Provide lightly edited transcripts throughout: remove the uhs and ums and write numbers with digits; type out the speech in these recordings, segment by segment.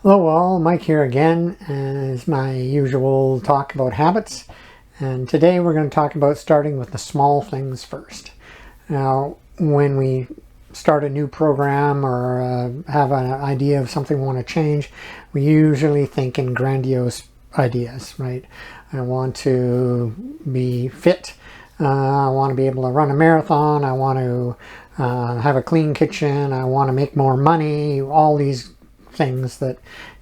Hello all, Mike here again as my usual talk about habits, and today we're going to talk about starting with the small things first. Now when we start a new program or have an idea of something we want to change, we usually think in grandiose ideas, right? I want to be fit, I want to be able to run a marathon, I want to have a clean kitchen, I want to make more money, all these things that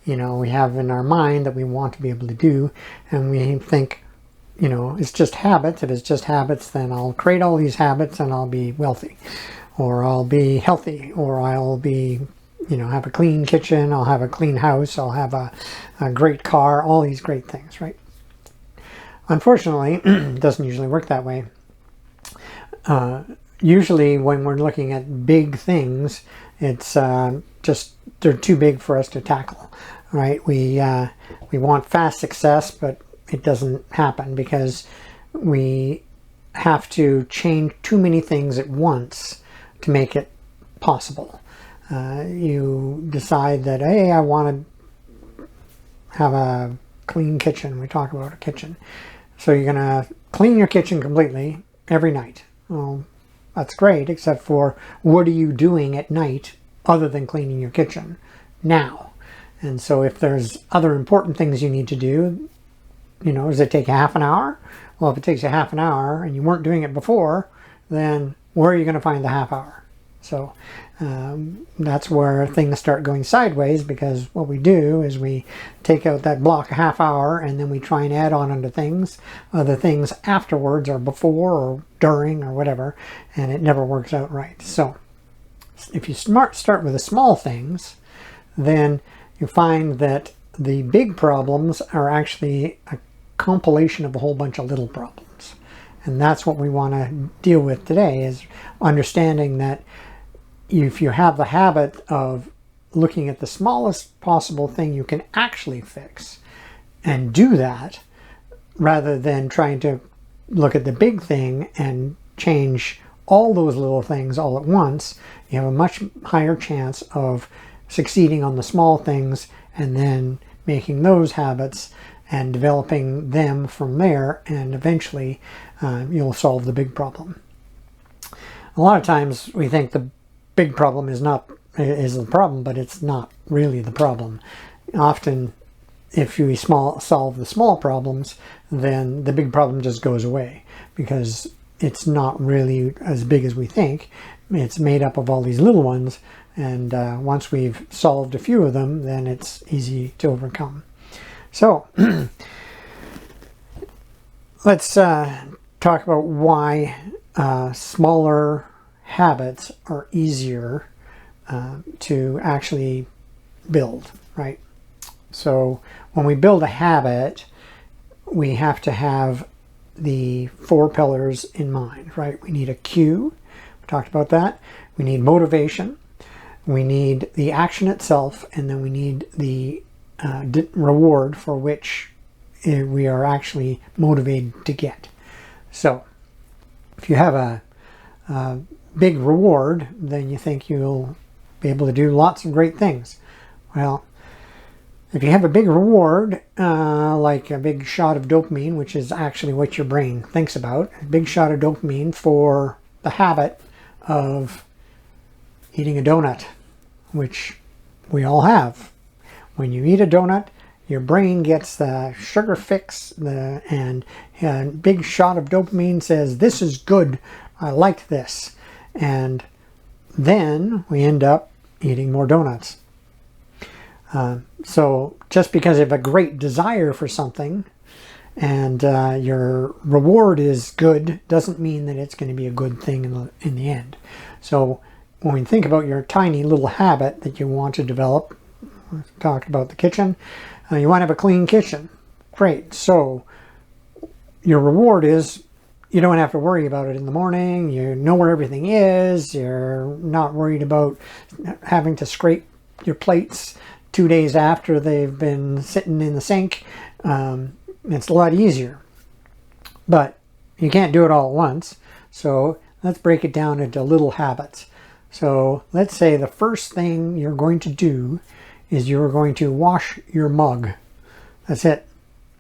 we have in our mind that we want to be able to do, and we think it's just habits. If it's just habits, then I'll create all these habits and I'll be wealthy, or I'll be healthy, or I'll be have a clean kitchen, I'll have a clean house, I'll have a great car, all these great things, right? Unfortunately, it doesn't usually work that way. Usually when we're looking at big things, it's just they're too big for us to tackle, right? We want fast success, but it doesn't happen because we have to change too many things at once to make it possible. You decide that, hey, I want to have a clean kitchen. We talk about a kitchen. So you're going to clean your kitchen completely every night. Well, that's great, except for what are you doing at night other than cleaning your kitchen now? And so if there's other important things you need to do, does it take half an hour? Well, if it takes you half an hour and you weren't doing it before, then where are you going to find the half hour? So that's where things start going sideways, because what we do is we take out that block a half hour and then we try and add on other things afterwards or before or during or whatever, and it never works out right. So if you start with the small things, then you find that the big problems are actually a compilation of a whole bunch of little problems. And that's what we want to deal with today, is understanding that if you have the habit of looking at the smallest possible thing you can actually fix and do that, rather than trying to look at the big thing and change all those little things all at once, you have a much higher chance of succeeding on the small things and then making those habits and developing them from there, and eventually you'll solve the big problem. A lot of times we think the big problem is the problem, but it's not really the problem. Often if you solve the small problems, then the big problem just goes away, because it's not really as big as we think. It's made up of all these little ones, and once we've solved a few of them, then it's easy to overcome. So let's talk about why smaller habits are easier to actually build, right? So when we build a habit, we have to have the 4 pillars in mind, right? We need a cue. We talked about that. We need motivation. We need the action itself, and then we need the reward for which we are actually motivated to get. So if you have a big reward, then you think you'll be able to do lots of great things. Well, if you have a big reward, like a big shot of dopamine, which is actually what your brain thinks about, a big shot of dopamine for the habit of eating a donut, which we all have. When you eat a donut, your brain gets the sugar fix, and a big shot of dopamine says, this is good, I like this. And then we end up eating more donuts. So just because you have a great desire for something and your reward is good, doesn't mean that it's going to be a good thing in the end. So when we think about your tiny little habit that you want to develop, we talked about the kitchen, you want to have a clean kitchen. Great. So your reward is you don't have to worry about it in the morning. You know where everything is. You're not worried about having to scrape your plates 2 days after they've been sitting in the sink. It's a lot easier. But you can't do it all at once. So let's break it down into little habits. So let's say the first thing you're going to do is you're going to wash your mug. That's it.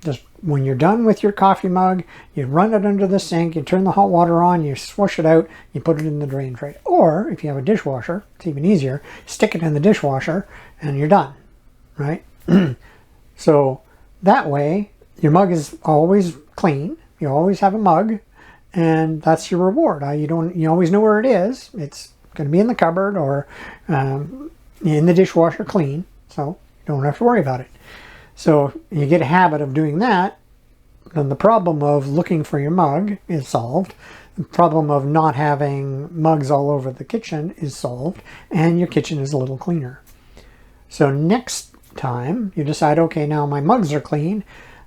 Just when you're done with your coffee mug, you run it under the sink, you turn the hot water on, you swish it out, you put it in the drain tray. Or if you have a dishwasher, it's even easier, stick it in the dishwasher and you're done, right? So that way your mug is always clean. You always have a mug, and that's your reward. You always know where it is. It's going to be in the cupboard or in the dishwasher clean, so you don't have to worry about it. So you get a habit of doing that, then the problem of looking for your mug is solved. The problem of not having mugs all over the kitchen is solved, and your kitchen is a little cleaner. So next time you decide, okay, now my mugs are clean,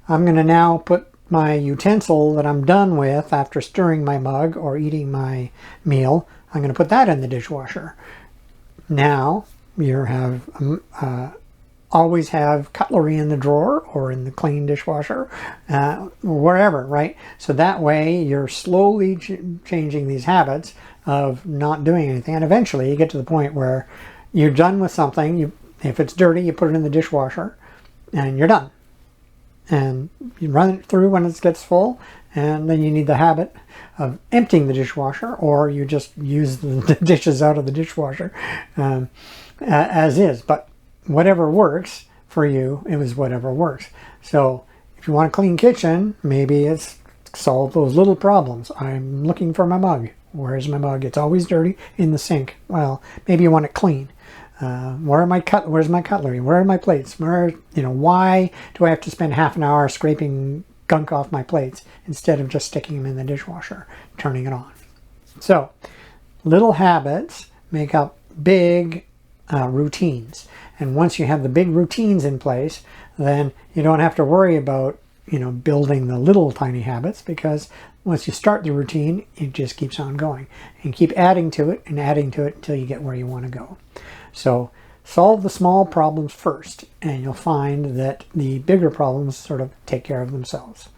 I'm going to now put my utensil that I'm done with after stirring my mug or eating my meal, I'm going to put that in the dishwasher. Now you have always have cutlery in the drawer or in the clean dishwasher, wherever, right? So that way you're slowly changing these habits of not doing anything, and eventually you get to the point where you're done with something. If it's dirty, you put it in the dishwasher and you're done. And you run it through when it gets full, and then you need the habit of emptying the dishwasher, or you just use the dishes out of the dishwasher as is. But whatever works for you, it was whatever works. So if you want a clean kitchen, maybe it's solve those little problems. I'm looking for my mug. Where's my mug? It's always dirty in the sink. Well, maybe you want it clean. Where's my cutlery? Where are my plates? Why do I have to spend half an hour scraping gunk off my plates instead of just sticking them in the dishwasher, turning it on? So little habits make up big routines. And once you have the big routines in place, then you don't have to worry about, building the little tiny habits, because once you start the routine, it just keeps on going. And keep adding to it until you get where you want to go. So solve the small problems first, and you'll find that the bigger problems sort of take care of themselves.